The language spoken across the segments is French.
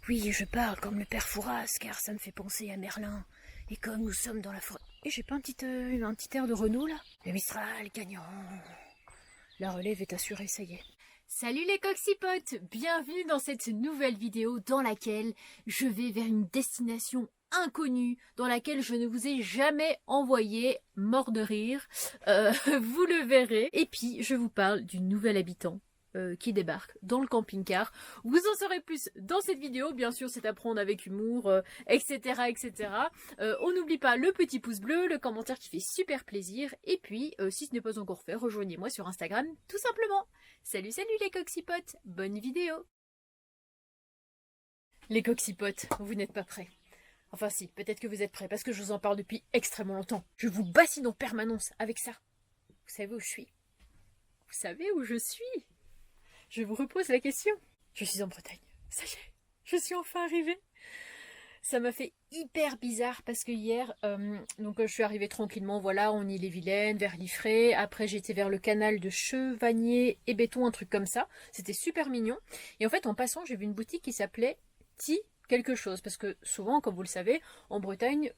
Oui, je parle comme le père Fouras, car ça me fait penser à Merlin. Et comme nous sommes dans la forêt... Et j'ai pas un petit air de Renault, là? Le Mistral gagnant. La relève est assurée, ça y est. Salut les coxypotes, bienvenue dans cette nouvelle vidéo dans laquelle je vais vers une destination inconnue, dans laquelle je ne vous ai jamais envoyé, mort de rire, vous le verrez. Et puis je vous parle du nouvel habitant qui débarque dans le camping-car. Vous en saurez plus dans cette vidéo, bien sûr c'est à prendre avec humour, etc. etc. On n'oublie pas le petit pouce bleu, le commentaire qui fait super plaisir, et puis si ce n'est pas encore fait, rejoignez-moi sur Instagram tout simplement. Salut les coxypotes, bonne vidéo. Les coxypotes, vous n'êtes pas prêts. Enfin si, peut-être que vous êtes prêts, parce que je vous en parle depuis extrêmement longtemps. Je vous bassine en permanence avec ça. Vous savez où je suis? Vous savez où je suis? Je vous repose la question. Je suis en Bretagne. Ça y est, je suis enfin arrivée. Ça m'a fait hyper bizarre parce que hier, je suis arrivée tranquillement, voilà, en Ille-et-Vilaine, vers Liffré. Après, j'étais vers le canal de Chevagné et Béton, un truc comme ça. C'était super mignon. Et en fait, en passant, j'ai vu une boutique qui s'appelait Ti quelque chose. Parce que souvent, comme vous le savez, en Bretagne,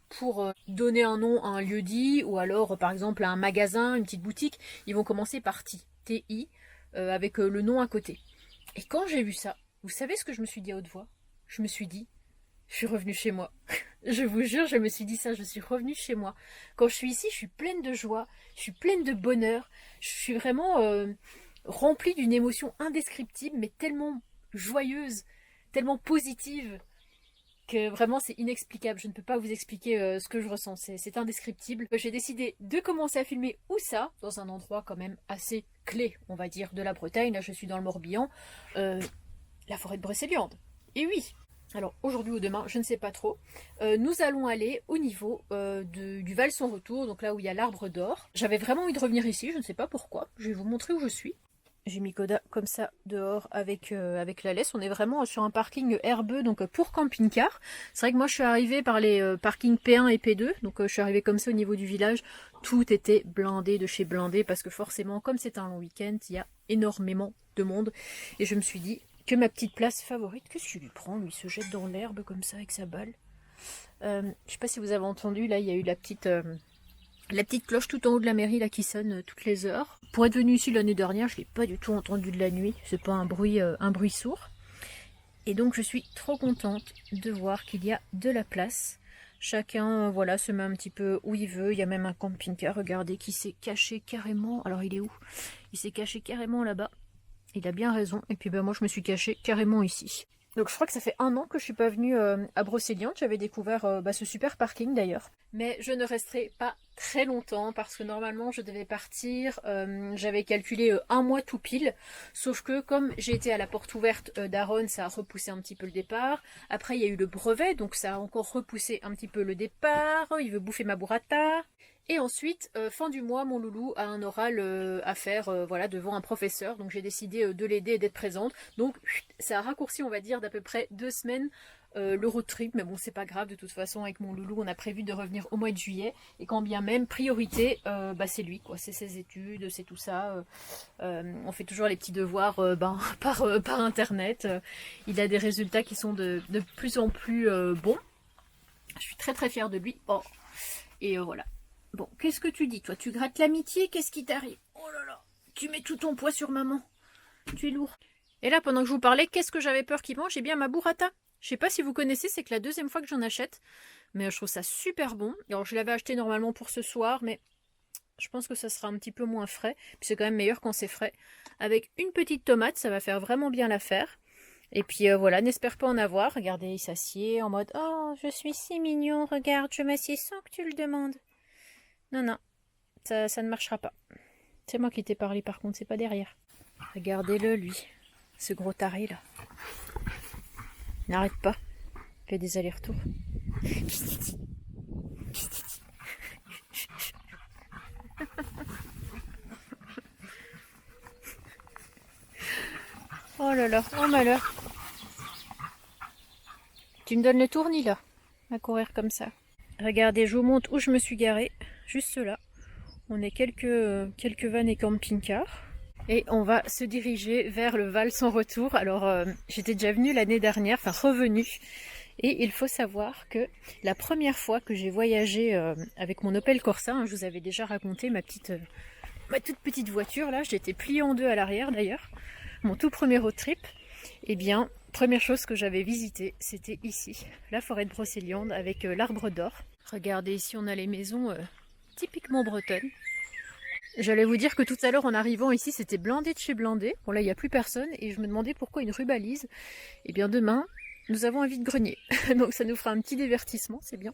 pour donner un nom à un lieu-dit, ou alors, par exemple, à un magasin, une petite boutique, ils vont commencer par Ti, T-I, avec le nom à côté. Et quand j'ai vu ça, vous savez ce que je me suis dit à haute voix? Je me suis dit, je suis revenue chez moi. Je vous jure, je me suis dit ça, je suis revenue chez moi. Quand je suis ici, je suis pleine de joie, je suis pleine de bonheur. Je suis vraiment remplie d'une émotion indescriptible, mais tellement joyeuse, tellement positive, que vraiment c'est inexplicable. Je ne peux pas vous expliquer ce que je ressens, c'est indescriptible. J'ai décidé de commencer à filmer où ça, dans un endroit quand même assez clé, on va dire, de la Bretagne. Là, je suis dans le Morbihan, la forêt de Brocéliande. Et oui, alors aujourd'hui ou demain, je ne sais pas trop, nous allons aller au niveau du Val Sans Retour, donc là où il y a l'arbre d'or. J'avais vraiment envie de revenir ici, je ne sais pas pourquoi. Je vais vous montrer où je suis. J'ai mis Coda comme ça dehors avec la laisse. On est vraiment sur un parking herbeux, donc pour camping-car. C'est vrai que moi je suis arrivée par les parkings P1 et P2, donc je suis arrivée comme ça au niveau du village. Tout était blindé de chez blindé, parce que forcément, comme c'est un long week-end, il y a énormément de monde. Et je me suis dit que ma petite place favorite, qu'est-ce qu'il lui prend? Lui, il se jette dans l'herbe comme ça avec sa balle. Je sais pas si vous avez entendu, là il y a eu la petite cloche tout en haut de la mairie là qui sonne toutes les heures. Pour être venue ici l'année dernière, je l'ai pas du tout entendu de la nuit. C'est pas un bruit sourd. Et donc je suis trop contente de voir qu'il y a de la place. Chacun voilà, se met un petit peu où il veut. Il y a même un camping-car, regardez, qui s'est caché carrément. Alors il est où? Il s'est caché carrément là-bas. Il a bien raison. Et puis ben moi je me suis cachée carrément ici. Donc je crois que ça fait 1 an que je suis pas venue à Brocéliande. J'avais découvert ce super parking d'ailleurs. Mais je ne resterai pas très longtemps parce que normalement je devais partir. J'avais calculé 1 mois tout pile. Sauf que comme j'ai été à la porte ouverte d'Aron, ça a repoussé un petit peu le départ. Après il y a eu le brevet, donc ça a encore repoussé un petit peu le départ. Il veut bouffer ma burrata. Et ensuite, fin du mois, mon loulou a un oral à faire voilà, devant un professeur. Donc j'ai décidé de l'aider et d'être présente. Donc ça a raccourci, on va dire, d'à peu près 2 semaines le road trip. Mais bon, c'est pas grave. De toute façon, avec mon loulou, on a prévu de revenir au mois de juillet. Et quand bien même, priorité, c'est lui, quoi. C'est ses études, c'est tout ça. On fait toujours les petits devoirs par internet. Il a des résultats qui sont de plus en plus bons. Je suis très très fière de lui. Oh. Et voilà. Bon, qu'est-ce que tu dis, toi? Tu grattes l'amitié? Qu'est-ce qui t'arrive? Oh là là, tu mets tout ton poids sur maman. Tu es lourd. Et là, pendant que je vous parlais, qu'est-ce que j'avais peur qu'il mange? Eh bien, ma burrata. Je sais pas si vous connaissez, c'est que la 2e fois que j'en achète. Mais je trouve ça super bon. Alors, je l'avais acheté normalement pour ce soir, mais je pense que ça sera un petit peu moins frais. Puis c'est quand même meilleur quand c'est frais. Avec une petite tomate, ça va faire vraiment bien l'affaire. Et puis voilà, n'espère pas en avoir. Regardez, il s'assied en mode « Oh, je suis si mignon, regarde, je m'assieds sans que tu le demandes. » Non, non, ça ne marchera pas. C'est moi qui t'ai parlé par contre, c'est pas derrière. Regardez-le, lui. Ce gros taré, là. Il n'arrête pas. Il fait des allers-retours. Oh là là, oh malheur. Tu me donnes le tournis, là, à courir comme ça. Regardez, je vous montre où je me suis garée. Juste là. On est quelques vannes et camping-cars. Et on va se diriger vers le Val sans retour. Alors j'étais déjà venue l'année dernière, enfin revenue. Et il faut savoir que la première fois que j'ai voyagé avec mon Opel Corsa, hein, je vous avais déjà raconté ma toute petite voiture là, j'étais pliée en deux à l'arrière d'ailleurs, mon tout premier road trip, eh bien, première chose que j'avais visitée, c'était ici, la forêt de Brocéliande avec l'arbre d'or. Regardez, ici on a les maisons typiquement bretonnes. J'allais vous dire que tout à l'heure en arrivant ici, c'était blindé de chez blindé. Bon là, il n'y a plus personne et je me demandais pourquoi une rubalise. Eh bien demain, nous avons un vide-grenier. Donc ça nous fera un petit divertissement, c'est bien.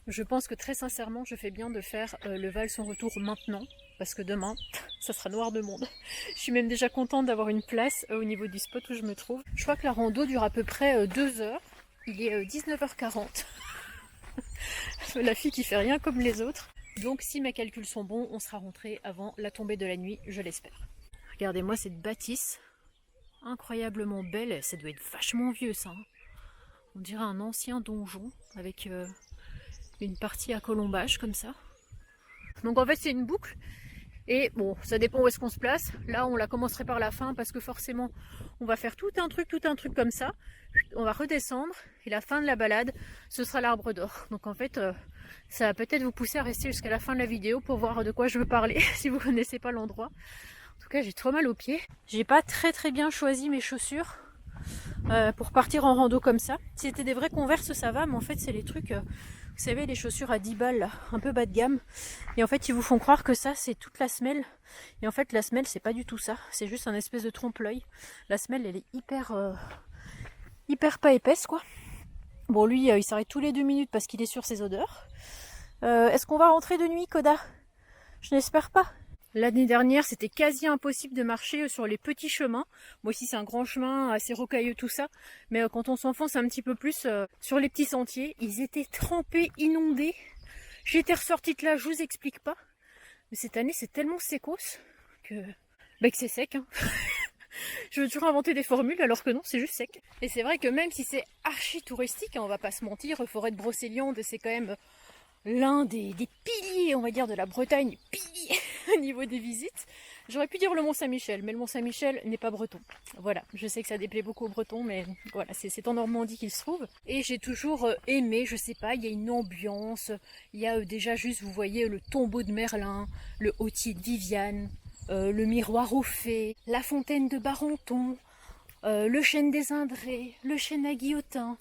Je pense que très sincèrement, je fais bien de faire le Val sans retour maintenant. Parce que demain, ça sera noir de monde. Je suis même déjà contente d'avoir une place au niveau du spot où je me trouve. Je crois que la rando dure à peu près 2 heures. Il est 19h40. La fille qui fait rien comme les autres. Donc si mes calculs sont bons, on sera rentré avant la tombée de la nuit, je l'espère. Regardez-moi cette bâtisse. Incroyablement belle. Ça doit être vachement vieux ça. Hein. On dirait un ancien donjon avec une partie à colombage comme ça. Donc en fait c'est une boucle. Et bon, ça dépend où est-ce qu'on se place. Là, on la commencerait par la fin parce que forcément, on va faire tout un truc comme ça. On va redescendre et la fin de la balade, ce sera l'arbre d'or. Donc en fait, ça va peut-être vous pousser à rester jusqu'à la fin de la vidéo pour voir de quoi je veux parler si vous connaissez pas l'endroit. En tout cas, j'ai trop mal aux pieds. J'ai pas très bien choisi mes chaussures pour partir en rando comme ça. Si c'était des vrais Converse, ça va, mais en fait, c'est les trucs... vous savez, les chaussures à 10 balles, là, un peu bas de gamme. Et en fait, ils vous font croire que ça, c'est toute la semelle. Et en fait, la semelle, c'est pas du tout ça. C'est juste un espèce de trompe-l'œil. La semelle, elle est hyper pas épaisse, quoi. Bon, lui, il s'arrête tous les 2 minutes parce qu'il est sur ses odeurs. Est-ce qu'on va rentrer de nuit, Koda? Je n'espère pas. L'année dernière, c'était quasi impossible de marcher sur les petits chemins. Moi ici, c'est un grand chemin, assez rocailleux, tout ça. Mais quand on s'enfonce un petit peu plus sur les petits sentiers, ils étaient trempés, inondés. J'étais ressortie de là, je vous explique pas. Mais cette année, c'est tellement sécos que c'est sec. Hein. Je veux toujours inventer des formules, alors que non, c'est juste sec. Et c'est vrai que même si c'est archi touristique, hein, on va pas se mentir, forêt de Brocéliande, c'est quand même l'un des piliers, on va dire, de la Bretagne, pilier au niveau des visites. J'aurais pu dire le Mont-Saint-Michel, mais le Mont-Saint-Michel n'est pas breton. Voilà, je sais que ça déplaît beaucoup aux Bretons, mais voilà, c'est en Normandie qu'il se trouve. Et j'ai toujours aimé, je sais pas, il y a une ambiance, il y a déjà juste, vous voyez, le tombeau de Merlin, le hautier de Viviane, le miroir aux fées, la fontaine de Barenton, le chêne des Indrés, le chêne à Guillotin.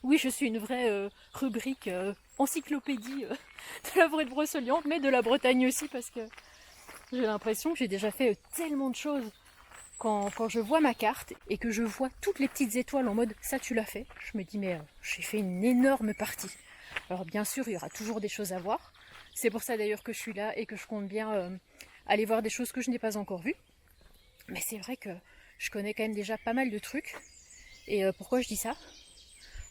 Oui, je suis une vraie rubrique encyclopédie de la forêt de Brocéliande, mais de la Bretagne aussi, parce que j'ai l'impression que j'ai déjà fait tellement de choses. Quand je vois ma carte et que je vois toutes les petites étoiles en mode « ça tu l'as fait », je me dis « mais j'ai fait une énorme partie ». Alors bien sûr, il y aura toujours des choses à voir. C'est pour ça d'ailleurs que je suis là et que je compte bien aller voir des choses que je n'ai pas encore vues. Mais c'est vrai que je connais quand même déjà pas mal de trucs. Et pourquoi je dis ça ?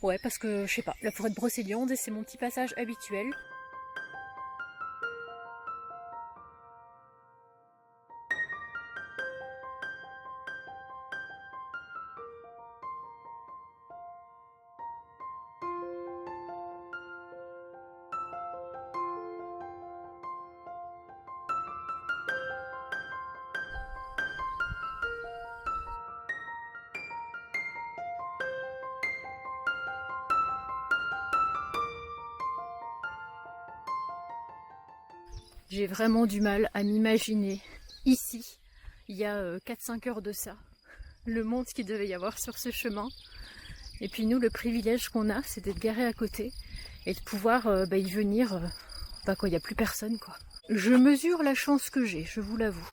Ouais, parce que, je sais pas, la forêt de Brocéliande, c'est mon petit passage habituel. J'ai vraiment du mal à m'imaginer ici, il y a 4-5 heures de ça, le monde qu'il devait y avoir sur ce chemin. Et puis nous, le privilège qu'on a, c'est d'être garé à côté et de pouvoir y venir quand il n'y a plus personne, quoi. Je mesure la chance que j'ai, je vous l'avoue.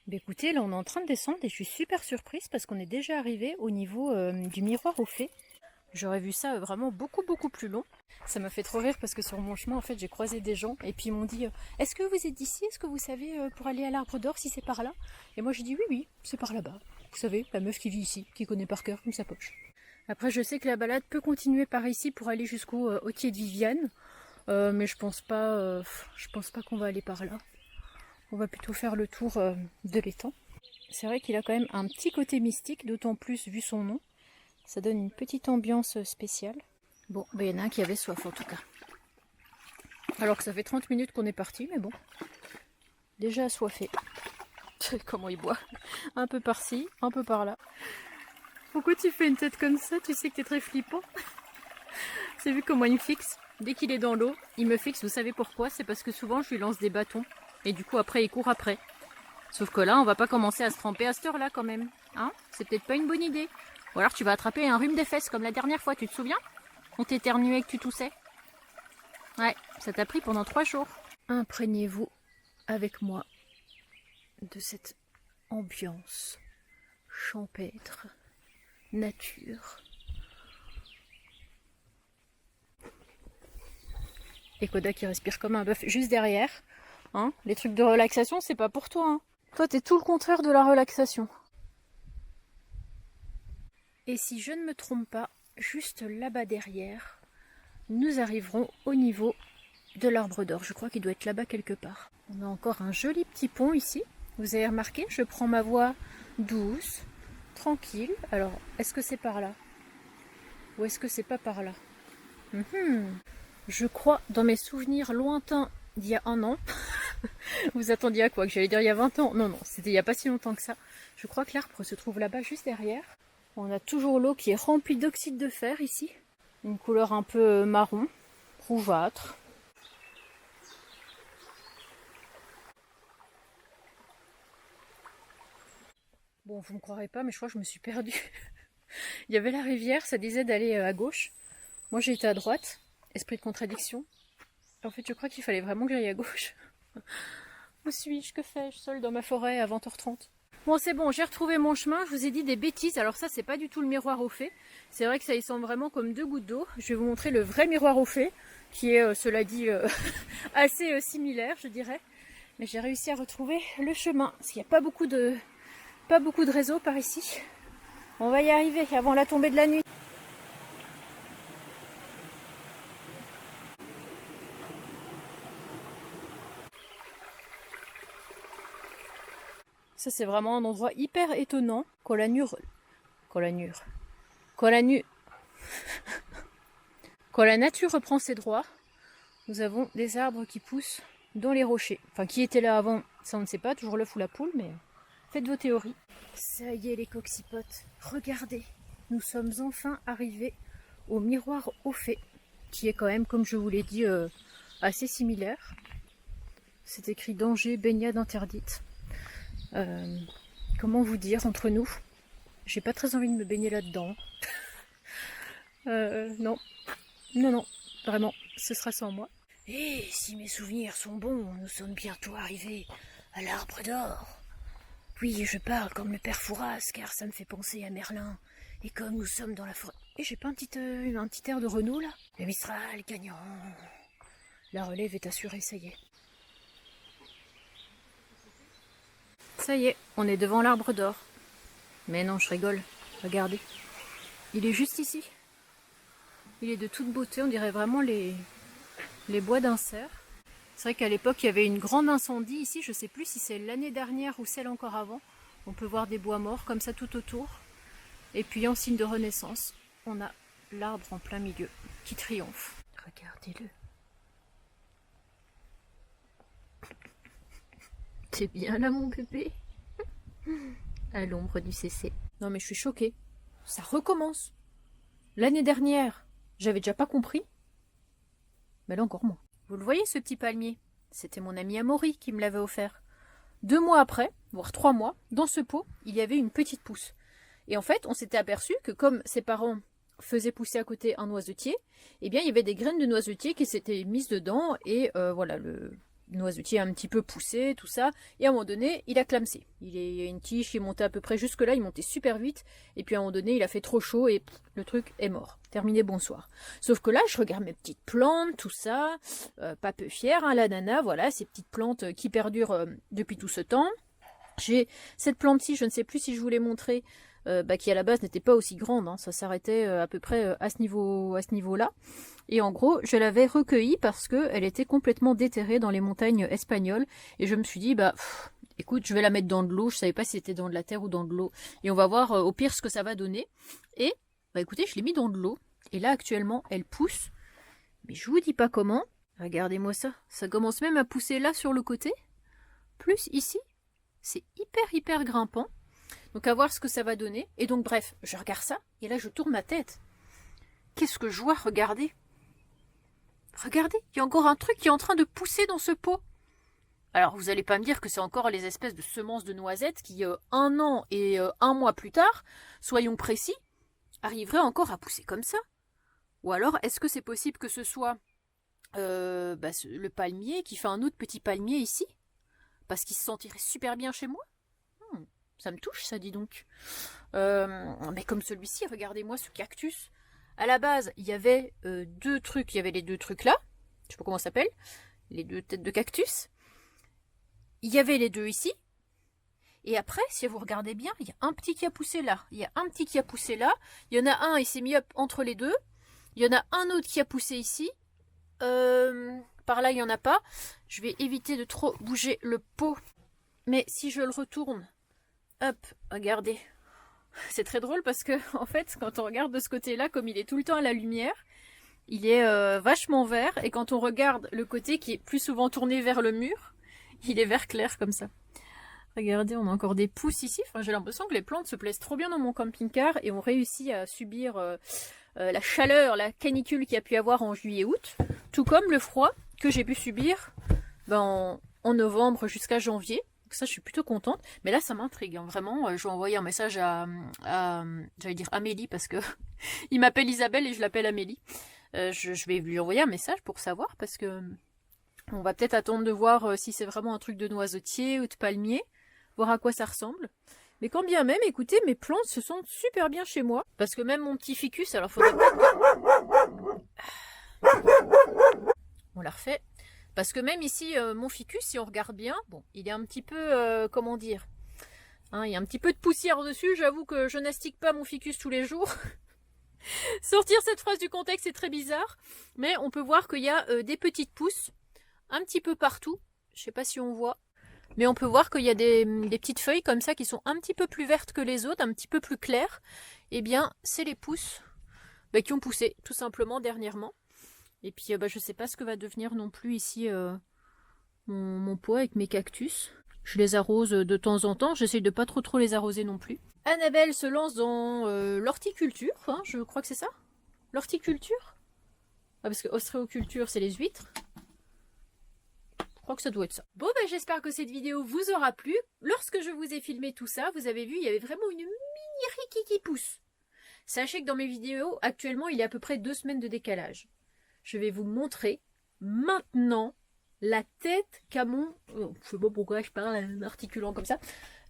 Écoutez, là on est en train de descendre et je suis super surprise parce qu'on est déjà arrivé au niveau du miroir aux fées. J'aurais vu ça vraiment beaucoup plus long. Ça m'a fait trop rire parce que sur mon chemin en fait j'ai croisé des gens et puis ils m'ont dit est-ce que vous êtes d'ici? Est-ce que vous savez pour aller à l'arbre d'or si c'est par là? Et moi j'ai dit oui c'est par là-bas. Vous savez, la meuf qui vit ici, qui connaît par cœur comme sa poche. Après je sais que la balade peut continuer par ici pour aller jusqu'au hautier de Viviane. Mais je pense pas qu'on va aller par là. On va plutôt faire le tour de l'étang. C'est vrai qu'il a quand même un petit côté mystique, d'autant plus vu son nom. Ça donne une petite ambiance spéciale. Bon, il y en a un qui avait soif en tout cas. Alors que ça fait 30 minutes qu'on est parti, mais bon. Déjà assoiffé. Comment il boit. Un peu par-ci, un peu par-là. Pourquoi tu fais une tête comme ça? Tu sais que t'es très flippant. C'est vu comment il me fixe. Dès qu'il est dans l'eau, il me fixe. Vous savez pourquoi? C'est parce que souvent je lui lance des bâtons. Et du coup après il court après. Sauf que là on va pas commencer à se tremper à cette heure là quand même. Hein? C'est peut-être pas une bonne idée. Ou alors tu vas attraper un rhume des fesses comme la dernière fois, tu te souviens? On t'éternuait et que tu toussais. Ouais, ça t'a pris pendant 3 jours. Imprégnez-vous avec moi de cette ambiance champêtre, nature. Et Koda qui respire comme un bœuf juste derrière. Hein, les trucs de relaxation, c'est pas pour toi. Hein. Toi, t'es tout le contraire de la relaxation. Et si je ne me trompe pas, juste là-bas derrière, nous arriverons au niveau de l'arbre d'or. Je crois qu'il doit être là-bas quelque part. On a encore un joli petit pont ici. Vous avez remarqué, je prends ma voie douce, tranquille. Alors, est-ce que c'est par là? Ou est-ce que c'est pas par là? Je crois, dans mes souvenirs lointains d'il y a 1 an, vous attendiez à quoi? Que j'allais dire il y a 20 ans? Non, c'était il n'y a pas si longtemps que ça. Je crois que l'arbre se trouve là-bas, juste derrière. On a toujours l'eau qui est remplie d'oxyde de fer ici. Une couleur un peu marron, rougeâtre. Bon, vous ne me croirez pas, mais je crois que je me suis perdue. Il y avait la rivière, ça disait d'aller à gauche. Moi, j'ai été à droite. Esprit de contradiction. En fait, je crois qu'il fallait vraiment que j'aille à gauche. Où suis-je? Que fais-je seule dans ma forêt à 20h30? Bon, c'est bon, j'ai retrouvé mon chemin. Je vous ai dit des bêtises. Alors ça, c'est pas du tout le miroir au fait. C'est vrai que ça y semble vraiment comme 2 gouttes d'eau. Je vais vous montrer le vrai miroir au fait, qui est, cela dit, assez similaire, je dirais. Mais j'ai réussi à retrouver le chemin. Parce qu'il n'y a pas beaucoup de réseau par ici. On va y arriver avant la tombée de la nuit. Ça, c'est vraiment un endroit hyper étonnant. Quand la nature reprend ses droits, nous avons des arbres qui poussent dans les rochers. Enfin, qui étaient là avant, ça on ne sait pas, toujours l'œuf ou la poule, mais faites vos théories. Ça y est les coccipotes, regardez, nous sommes enfin arrivés au miroir au fait, qui est quand même, comme je vous l'ai dit, assez similaire. C'est écrit danger, baignade interdite. Comment vous dire, entre nous, j'ai pas très envie de me baigner là-dedans. Non, vraiment, ce sera sans moi. Et si mes souvenirs sont bons, nous sommes bientôt arrivés à l'arbre d'or. Oui, je parle comme le père Fouras, car ça me fait penser à Merlin. Et comme nous sommes dans la forêt... Et j'ai pas un petit air de Renault, là? Le Mistral gagnant. La relève est assurée, ça y est. Ça y est, on est devant l'arbre d'or. Mais non, je rigole. Regardez. Il est juste ici. Il est de toute beauté, on dirait vraiment les bois d'un cerf. C'est vrai qu'à l'époque, il y avait une grande incendie ici. Je ne sais plus si c'est l'année dernière ou celle encore avant. On peut voir des bois morts comme ça tout autour. Et puis en signe de renaissance, on a l'arbre en plein milieu qui triomphe. Regardez-le. C'est bien là mon bébé. À l'ombre du CC. Non mais je suis choquée. Ça recommence. L'année dernière, j'avais déjà pas compris. Mais là encore moins. Vous le voyez ce petit palmier? C'était mon ami Amaury qui me l'avait offert. 2 mois après, voire 3 mois, dans ce pot, il y avait une petite pousse. Et en fait, on s'était aperçu que comme ses parents faisaient pousser à côté un noisetier, eh bien il y avait des graines de noisetier qui s'étaient mises dedans et voilà, le noisetier a un petit peu poussé, tout ça, et à un moment donné, il a clamsé. Il y a une tige qui montait à peu près jusque là, il montait super vite, et puis à un moment donné, il a fait trop chaud et le truc est mort. Terminé, bonsoir. Sauf que là, je regarde mes petites plantes, tout ça, pas peu fière, hein, la nana, voilà, ces petites plantes qui perdurent depuis tout ce temps. J'ai cette plante-ci, je ne sais plus si je vous l'ai montrée, qui à la base n'était pas aussi grande, hein. Ça s'arrêtait à peu près à ce niveau-là. Et en gros, je l'avais recueillie parce qu'elle était complètement déterrée dans les montagnes espagnoles. Et je me suis dit, écoute, je vais la mettre dans de l'eau. Je savais pas si c'était dans de la terre ou dans de l'eau. Et on va voir au pire ce que ça va donner. Et écoutez, je l'ai mis dans de l'eau. Et là actuellement, elle pousse. Mais je vous dis pas comment. Regardez-moi ça. Ça commence même à pousser là sur le côté. Plus ici. C'est hyper grimpant. Donc à voir ce que ça va donner. Et donc bref, je regarde ça. Et là je tourne ma tête. Qu'est-ce que je vois? Regardez. Regardez, il y a encore un truc qui est en train de pousser dans ce pot. Alors vous allez pas me dire que c'est encore les espèces de semences de noisettes qui, 1 an et 1 mois plus tard, soyons précis, arriveraient encore à pousser comme ça. Ou alors, est-ce que c'est possible que ce soit le palmier qui fait un autre petit palmier ici? Parce qu'il se sentirait super bien chez moi? Ça me touche, ça, dis donc. Mais comme celui-ci, regardez-moi ce cactus. À la base, il y avait 2 trucs. Il y avait les 2 trucs là. Je sais pas comment ça s'appelle. Les 2 têtes de cactus. Il y avait les 2 ici. Et après, si vous regardez bien, il y a un petit qui a poussé là. Il y a un petit qui a poussé là. Il y en a un, il s'est mis entre les 2. Il y en a un autre qui a poussé ici. Par là, il n'y en a pas. Je vais éviter de trop bouger le pot. Mais si je le retourne, hop, regardez. C'est très drôle parce que, en fait, quand on regarde de ce côté-là, comme il est tout le temps à la lumière, il est vachement vert. Et quand on regarde le côté qui est plus souvent tourné vers le mur, il est vert clair comme ça. Regardez, on a encore des pousses ici. Enfin, j'ai l'impression que les plantes se plaisent trop bien dans mon camping-car et ont réussi à subir la chaleur, la canicule qu'il y a pu avoir en juillet-août, tout comme le froid que j'ai pu subir en novembre jusqu'à janvier. Donc ça, je suis plutôt contente. Mais là, ça m'intrigue. Hein. Vraiment, je vais envoyer un message à j'allais dire Amélie, parce que il m'appelle Isabelle et je l'appelle Amélie. Je vais lui envoyer un message pour savoir, parce que on va peut-être attendre de voir si c'est vraiment un truc de noisetier ou de palmier, voir à quoi ça ressemble. Mais quand bien même, écoutez, mes plantes se sentent super bien chez moi. Parce que même mon petit ficus, alors faudrait peut-être... On la refait. Parce que même ici, mon ficus, si on regarde bien, bon, il est un petit peu, comment dire, hein, il y a un petit peu de poussière dessus. J'avoue que je n'astique pas mon ficus tous les jours. Sortir cette phrase du contexte, c'est très bizarre. Mais on peut voir qu'il y a des petites pousses un petit peu partout. Je sais pas si on voit. Mais on peut voir qu'il y a des petites feuilles comme ça qui sont un petit peu plus vertes que les autres, un petit peu plus claires. Eh bien, c'est les pousses qui ont poussé, tout simplement, dernièrement. Et puis, je sais pas ce que va devenir non plus ici mon pot avec mes cactus. Je les arrose de temps en temps. J'essaye de pas trop les arroser non plus. Annabelle se lance dans l'horticulture. Hein, je crois que c'est ça. L'horticulture. Parce que ostréoculture, c'est les huîtres. Je crois que ça doit être ça. Bon, j'espère que cette vidéo vous aura plu. Lorsque je vous ai filmé tout ça, vous avez vu, il y avait vraiment une mini Riki qui pousse. Sachez que dans mes vidéos, actuellement, il y a à peu près 2 semaines de décalage. Je vais vous montrer maintenant la tête qu'a mon... je sais pas pourquoi je parle en articulant comme ça.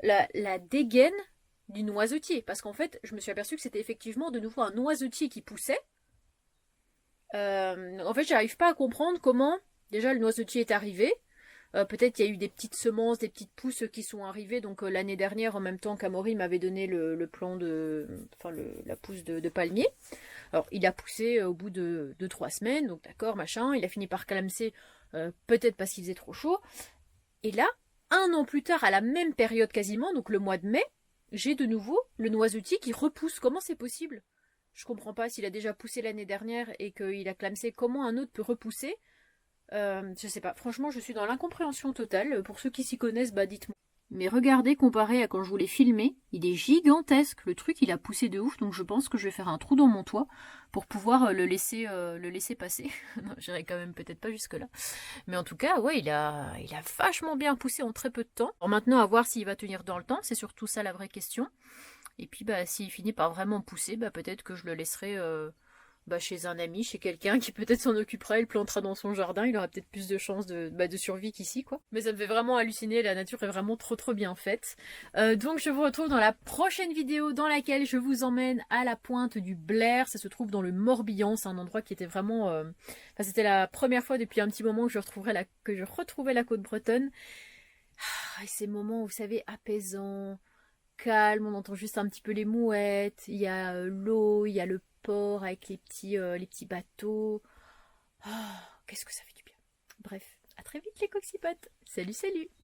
La dégaine du noisetier. Parce qu'en fait, je me suis aperçue que c'était effectivement de nouveau un noisetier qui poussait. En fait, j'arrive pas à comprendre comment déjà le noisetier est arrivé. Peut-être qu'il y a eu des petites semences, des petites pousses qui sont arrivées. Donc l'année dernière, en même temps qu'Amaury m'avait donné le plan de... Enfin, la pousse de palmier. Alors, il a poussé au bout de 3 semaines. Donc d'accord, machin. Il a fini par clamser, peut-être parce qu'il faisait trop chaud. Et là, 1 an plus tard, à la même période quasiment, donc le mois de mai, j'ai de nouveau le noisetier qui repousse. Comment c'est possible? Je comprends pas. S'il a déjà poussé l'année dernière et qu'il a clamsé, comment un autre peut repousser? Je sais pas, franchement je suis dans l'incompréhension totale. Pour ceux qui s'y connaissent, dites-moi. Mais regardez, comparé à quand je vous l'ai filmé, il est gigantesque. Le truc il a poussé de ouf, donc je pense que je vais faire un trou dans mon toit pour pouvoir le laisser passer. Non, j'irai quand même peut-être pas jusque là. Mais en tout cas, ouais, il a vachement bien poussé en très peu de temps. Alors maintenant, à voir s'il va tenir dans le temps, c'est surtout ça la vraie question. Et puis s'il finit par vraiment pousser, peut-être que je le laisserai chez un ami, chez quelqu'un qui peut-être s'en occupera, il le plantera dans son jardin, il aura peut-être plus de chances de survie qu'ici, quoi. Mais ça me fait vraiment halluciner, la nature est vraiment trop bien faite. Donc je vous retrouve dans la prochaine vidéo dans laquelle je vous emmène à la pointe du Blair. Ça se trouve dans le Morbihan, c'est un endroit qui était vraiment... c'était la première fois depuis un petit moment que je retrouvais la côte bretonne. Et ces moments, vous savez, apaisants, calme, on entend juste un petit peu les mouettes, il y a l'eau, il y a le port avec les petits bateaux. Oh, qu'est-ce que ça fait du bien. Bref, à très vite les coxipotes. Salut, salut!